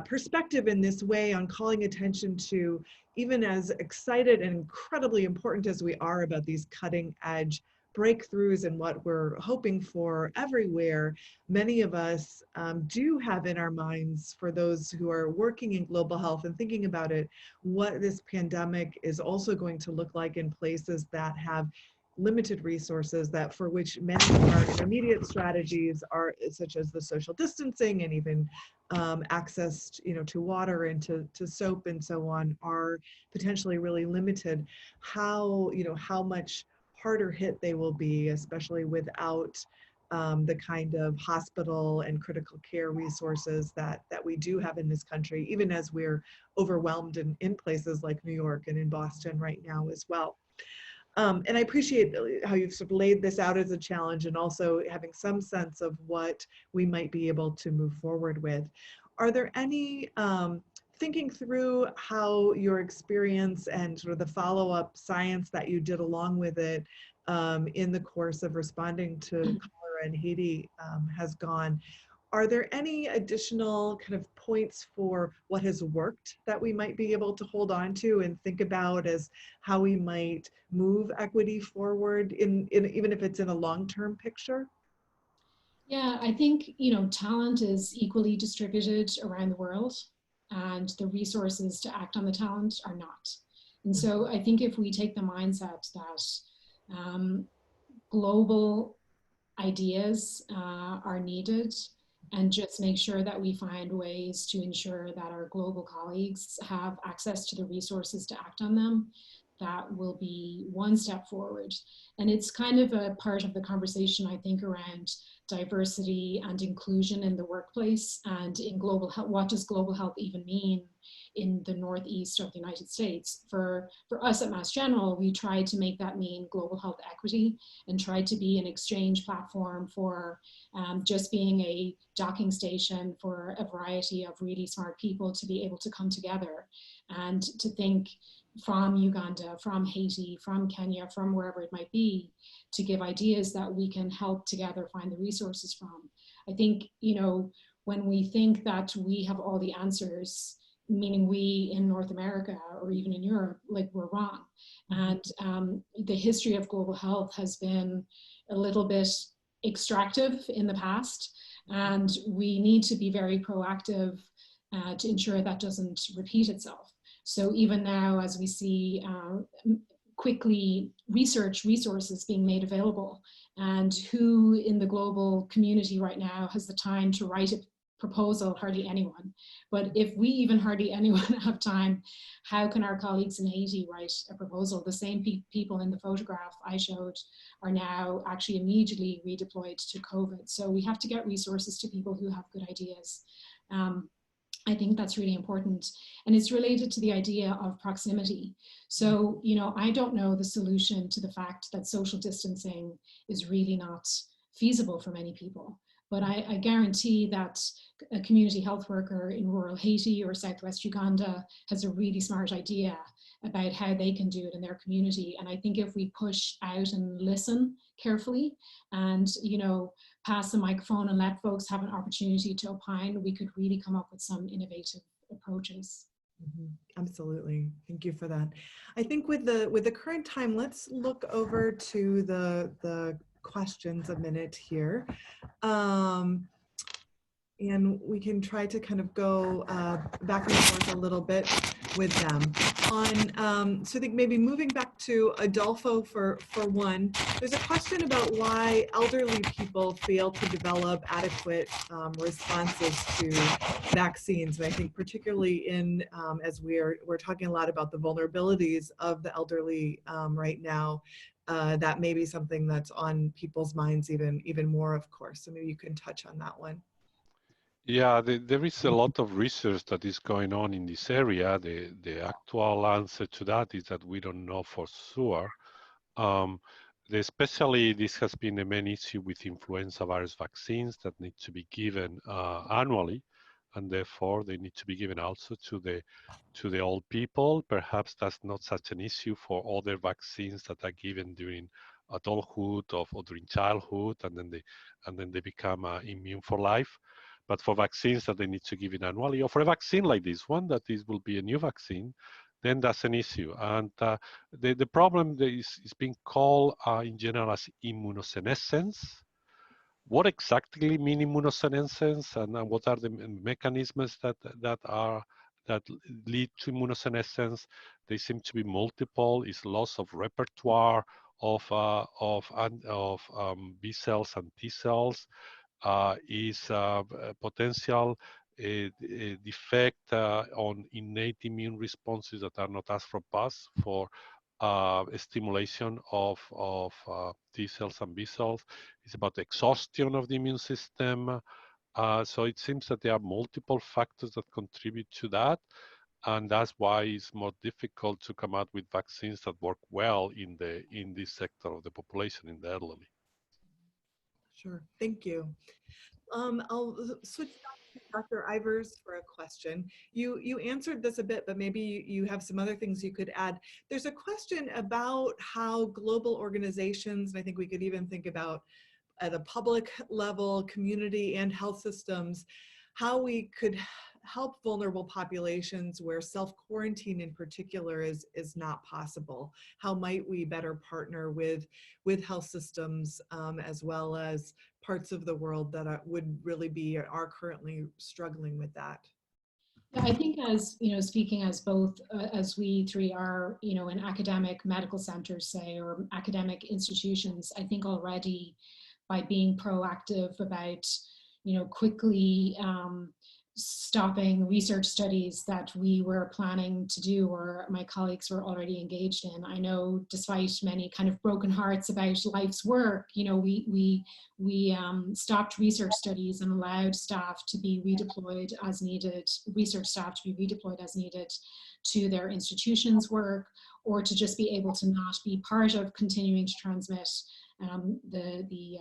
perspective in this way on calling attention to, even as excited and incredibly important as we are about these cutting edge breakthroughs and what we're hoping for everywhere, many of us do have in our minds, for those who are working in global health and thinking about it, what this pandemic is also going to look like in places that have limited resources, that for which many of our intermediate strategies are, such as the social distancing and even access to water and to soap and so on, are potentially really limited. How much harder hit they will be, especially without the kind of hospital and critical care resources that we do have in this country, even as we're overwhelmed in places like New York and in Boston right now as well. And I appreciate how you've sort of laid this out as a challenge and also having some sense of what we might be able to move forward with. Are there any, thinking through how your experience and sort of the follow-up science that you did along with it in the course of responding to cholera in Haiti has gone, Are there any additional kind of points for what has worked that we might be able to hold on to and think about as how we might move equity forward in even if it's in a long-term picture? Yeah, I think, talent is equally distributed around the world, and the resources to act on the talent are not. And so I think if we take the mindset that global ideas are needed, and just make sure that we find ways to ensure that our global colleagues have access to the resources to act on them, that will be one step forward. And it's kind of a part of the conversation, I think, around diversity and inclusion in the workplace and in global health. What does global health even mean in the Northeast of the United States? For us at Mass General, we tried to make that mean global health equity and tried to be an exchange platform for just being a docking station for a variety of really smart people to be able to come together and to think from Uganda, from Haiti, from Kenya, from wherever it might be, to give ideas that we can help together find the resources from. I think, when we think that we have all the answers, meaning we in North America or even in Europe, like, we're wrong. And the history of global health has been a little bit extractive in the past, and we need to be very proactive to ensure that doesn't repeat itself. So even now, as we see quickly research resources being made available, and who in the global community right now has the time to write a proposal? Hardly anyone. But if we even hardly anyone have time, how can our colleagues in Haiti write a proposal? The same people in the photograph I showed are now actually immediately redeployed to COVID. So we have to get resources to people who have good ideas. I think that's really important. And it's related to the idea of proximity. So, I don't know the solution to the fact that social distancing is really not feasible for many people. But I guarantee that a community health worker in rural Haiti or Southwest Uganda has a really smart idea about how they can do it in their community. And I think if we push out and listen carefully and, pass the microphone and let folks have an opportunity to opine, we could really come up with some innovative approaches. Absolutely. Thank you for that. I think with the current time, let's look over to the questions a minute here. And we can try to kind of go back and forth a little bit with them. So I think maybe moving back to Adolfo for one, there's a question about why elderly people fail to develop adequate responses to vaccines. And I think particularly as we're talking a lot about the vulnerabilities of the elderly right now, that may be something that's on people's minds even more, of course. So maybe you can touch on that one. Yeah, there is a lot of research that is going on in this area. The actual answer to that is that we don't know for sure. Especially this has been a main issue with influenza virus vaccines that need to be given annually, and therefore they need to be given also to the old people. Perhaps that's not such an issue for other vaccines that are given during adulthood or during childhood, and then they become immune for life. But for vaccines that they need to give it annually, or for a vaccine like this one, that this will be a new vaccine, then that's an issue. And the problem is being called in general as immunosenescence. What exactly mean immunosenescence, and what are the mechanisms that lead to immunosenescence? They seem to be multiple. It's loss of repertoire of B cells and T cells. Is potential a defect on innate immune responses that are not as robust for stimulation of T cells and B cells. It's about the exhaustion of the immune system. So it seems that there are multiple factors that contribute to that. And that's why it's more difficult to come out with vaccines that work well in this sector of the population, in the elderly. Sure, thank you. I'll switch back to Dr. Ivers for a question. You answered this a bit, but maybe you have some other things you could add. There's a question about how global organizations, and I think we could even think about at a public level, community and health systems, how we could help vulnerable populations where self-quarantine in particular is not possible. How might we better partner with health systems as well as parts of the world that would really are currently struggling with that? Yeah, I think, as you know, speaking as both as we three are, you know, in academic medical centers, say, or academic institutions, I think already by being proactive about, you know, quickly stopping research studies that we were planning to do or my colleagues were already engaged in. I know, despite many kind of broken hearts about life's work, you know, we stopped research studies and allowed staff to be redeployed as needed, research staff to be redeployed as needed to their institutions' work, or to just be able to not be part of continuing to transmit the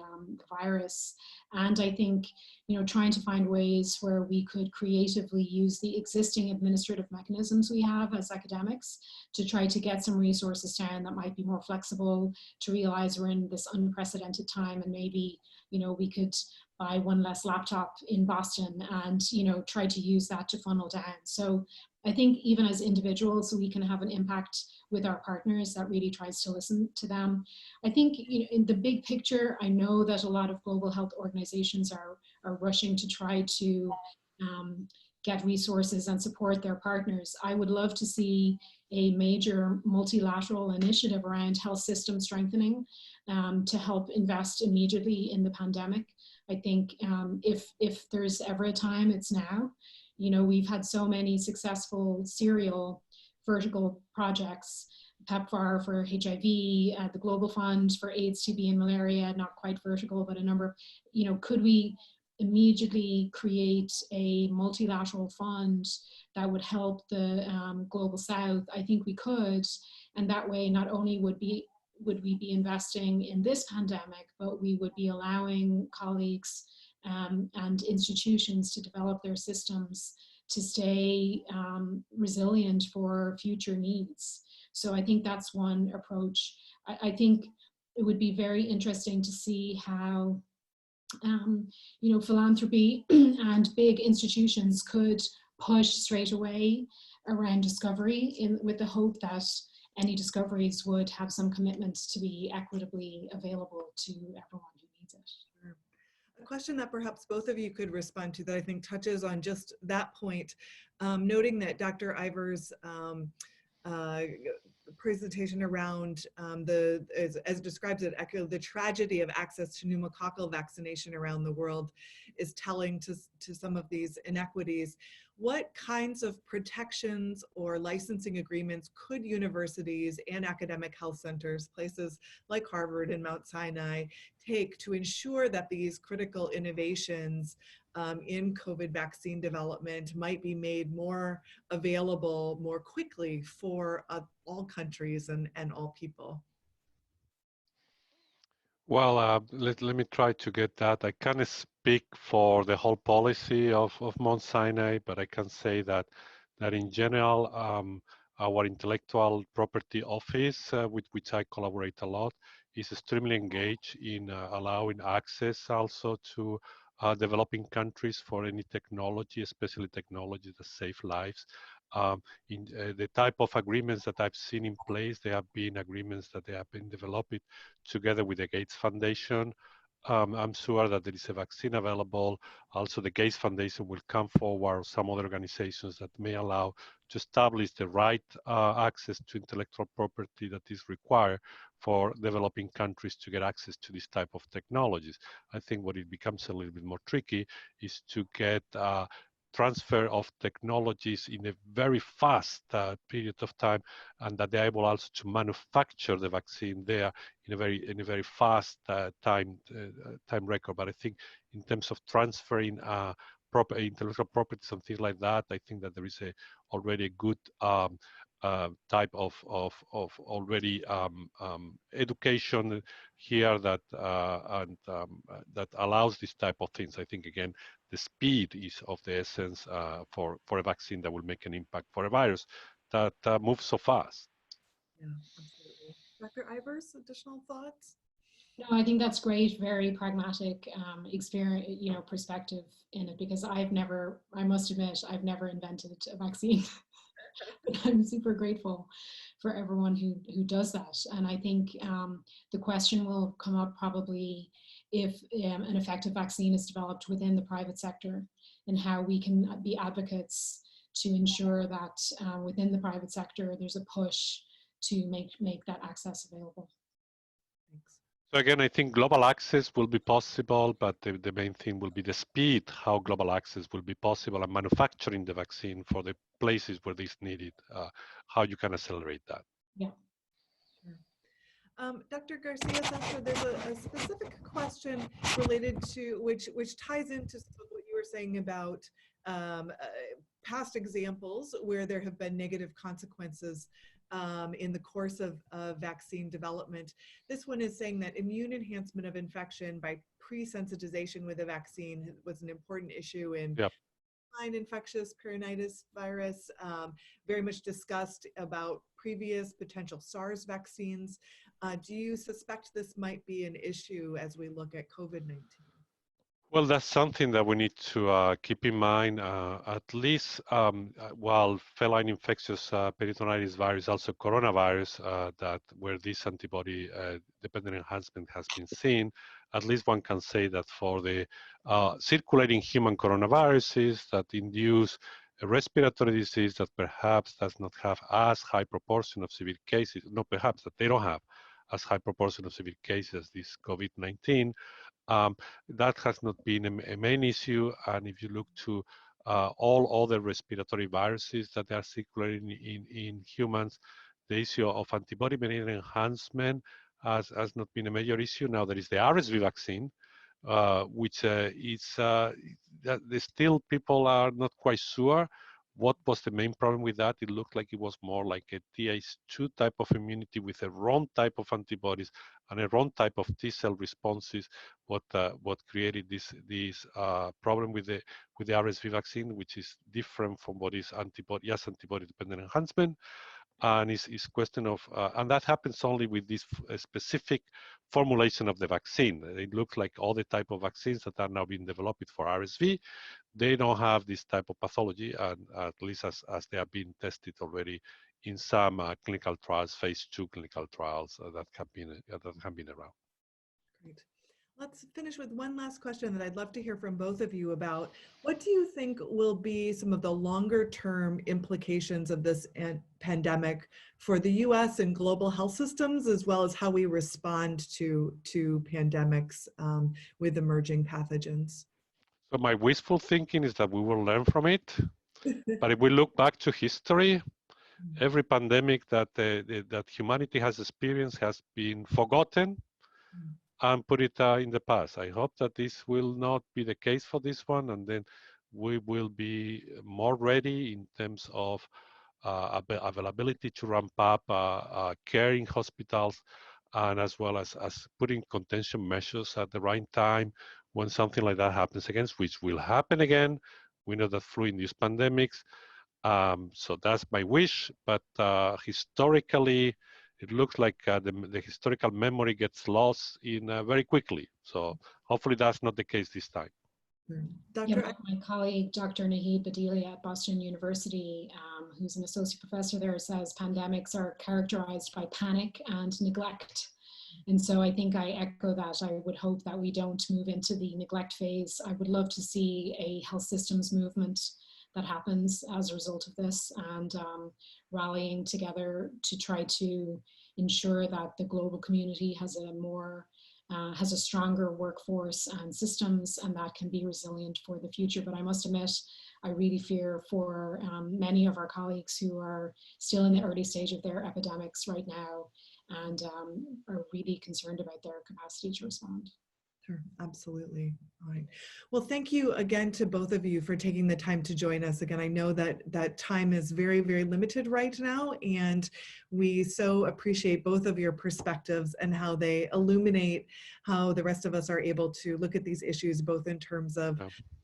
virus. And I think, you know, trying to find ways where we could creatively use the existing administrative mechanisms we have as academics to try to get some resources down that might be more flexible, to realize we're in this unprecedented time and maybe, you know, we could buy one less laptop in Boston and, you know, try to use that to funnel down. So I think even as individuals, we can have an impact with our partners that really tries to listen to them. I think, you know, in the big picture, I know that a lot of global health organizations are rushing to try to get resources and support their partners. I would love to see a major multilateral initiative around health system strengthening to help invest immediately in the pandemic. I think if there's ever a time, it's now. You know, we've had so many successful serial vertical projects, PEPFAR for HIV, the Global Fund for AIDS, TB, and malaria, not quite vertical, but a number. You know, could we immediately create a multilateral fund that would help the Global South? I think we could, and that way not only would we be investing in this pandemic, but we would be allowing colleagues and institutions to develop their systems to stay resilient for future needs. So I think that's one approach. I think it would be very interesting to see how you know, philanthropy and big institutions could push straight away around discovery with the hope that any discoveries would have some commitments to be equitably available to everyone who needs it. Sure. A question that perhaps both of you could respond to that I think touches on just that point, noting that Dr. Ivers' presentation around as describes it, the tragedy of access to pneumococcal vaccination around the world is telling to some of these inequities. What kinds of protections or licensing agreements could universities and academic health centers, places like Harvard and Mount Sinai, take to ensure that these critical innovations in COVID vaccine development might be made more available more quickly for all countries and all people? Well, let me try to get that. I can't speak for the whole policy of Mount Sinai, but I can say that in general, our intellectual property office, with which I collaborate a lot, is extremely engaged in allowing access also to developing countries for any technology, especially technology that save lives. In the type of agreements that I've seen in place, they have been agreements that they have been developed together with the Gates Foundation. I'm sure that there is a vaccine available. Also, the Gates Foundation will come forward, some other organizations that may allow to establish the right access to intellectual property that is required for developing countries to get access to this type of technologies. I think what it becomes a little bit more tricky is to get transfer of technologies in a very fast period of time, and that they're able also to manufacture the vaccine there in a very fast time record. But I think in terms of transferring proper intellectual properties and things like that, I think that there is already a good type of already education here that that allows this type of things. I think again, the speed is of the essence for a vaccine that will make an impact for a virus that moves so fast. Yeah, absolutely. Dr. Ivers, additional thoughts? No, I think that's great. Very pragmatic experience, perspective in it, because I must admit, I've never invented a vaccine. I'm super grateful for everyone who does that. And I think the question will come up probably if an effective vaccine is developed within the private sector, and how we can be advocates to ensure that within the private sector, there's a push to make that access available. Thanks. So again, I think global access will be possible, but the main thing will be the speed, how global access will be possible, and manufacturing the vaccine for the places where this needed, how you can accelerate that. Yeah. Sure. Dr. Garcia-Sastre, there's a specific question related to, which ties into what you were saying about past examples where there have been negative consequences in the course of vaccine development. This one is saying that immune enhancement of infection by pre-sensitization with a vaccine was an important issue in infectious peritonitis virus, very much discussed about previous potential SARS vaccines. Do you suspect this might be an issue as we look at COVID-19? Well, that's something that we need to keep in mind, at least while feline infectious peritonitis virus, also coronavirus, that where this antibody dependent enhancement has been seen, at least one can say that for the circulating human coronaviruses that induce a respiratory disease that perhaps does not have as high proportion of severe cases, no, perhaps that they don't have as high proportion of severe cases as this COVID-19, that has not been a main issue. And if you look to all other respiratory viruses that are circulating in humans, the issue of antibody-mediated enhancement has not been a major issue. Now there is the RSV vaccine, which still people are not quite sure what was the main problem with that. It looked like it was more like a Th2 type of immunity with a wrong type of antibodies and a wrong type of T-cell responses. What created this problem with the RSV vaccine, which is different from what is antibody-dependent enhancement. And it's question of, and that happens only with this specific formulation of the vaccine. It looks like all the type of vaccines that are now being developed for RSV, they don't have this type of pathology, and at least as they have been tested already in some clinical trials, phase 2 clinical trials that have been around. Great. Let's finish with one last question that I'd love to hear from both of you about. What do you think will be some of the longer term implications of this pandemic for the US and global health systems, as well as how we respond to pandemics with emerging pathogens? So my wishful thinking is that we will learn from it. But if we look back to history, every pandemic that that humanity has experienced has been forgotten and put it in the past. I hope that this will not be the case for this one, and then we will be more ready in terms of availability to ramp up care in hospitals, and as well as putting contention measures at the right time when something like that happens again, which will happen again. We know that flu-induced pandemics. So that's my wish, but historically, it looks like the historical memory gets lost in very quickly. So hopefully that's not the case this time. Yeah, my colleague, Dr. Naheed Badili at Boston University, who's an associate professor there, says pandemics are characterized by panic and neglect. And so I think I echo that. I would hope that we don't move into the neglect phase. I would love to see a health systems movement that happens as a result of this, and rallying together to try to ensure that the global community has a stronger workforce and systems, and that can be resilient for the future. But I must admit, I really fear for many of our colleagues who are still in the early stage of their epidemics right now, and are really concerned about their capacity to respond. Sure, absolutely. All right. Well, thank you again to both of you for taking the time to join us. Again, I know that time is very, very limited right now, and we so appreciate both of your perspectives and how they illuminate how the rest of us are able to look at these issues, both in terms of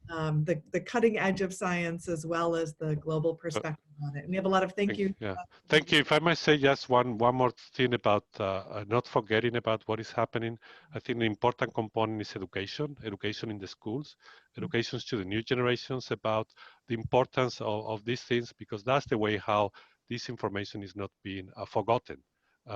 the cutting edge of science as well as the global perspective on it. And we have a lot of thank you. Yeah, thank you. If I might say just one more thing about not forgetting about what is happening. I think the important component is education in the schools, education to the new generations about the importance of these things, because that's the way how this information is not being forgotten.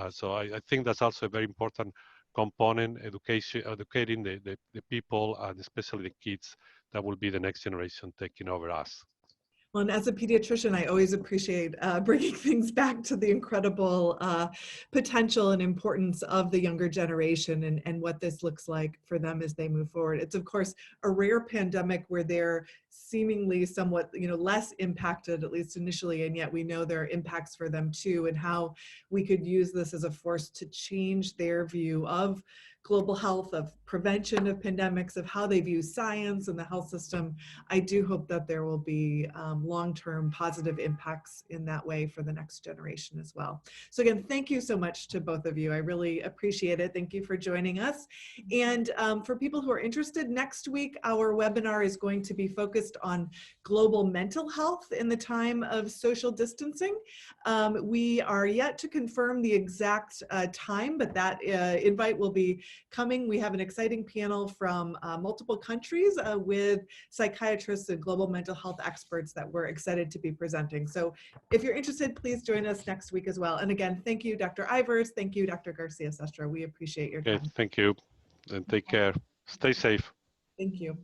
So I think that's also a very important component, educating the people, and especially the kids that will be the next generation taking over us. Well, and as a pediatrician, I always appreciate bringing things back to the incredible potential and importance of the younger generation and what this looks like for them as they move forward. It's, of course, a rare pandemic where they're seemingly somewhat, less impacted, at least initially, and yet we know there are impacts for them too, and how we could use this as a force to change their view of global health, of prevention of pandemics, of how they view science and the health system. I do hope that there will be long-term positive impacts in that way for the next generation as well. So again, thank you so much to both of you. I really appreciate it. Thank you for joining us. And for people who are interested, next week our webinar is going to be focused on global mental health in the time of social distancing. We are yet to confirm the exact time, but that invite will be coming. We have an exciting panel from multiple countries with psychiatrists and global mental health experts that we're excited to be presenting. So if you're interested, please join us next week as well. And again, thank you, Dr. Ivers. Thank you, Dr. Garcia-Sastre. We appreciate your time. Okay, thank you, and take care. Stay safe. Thank you.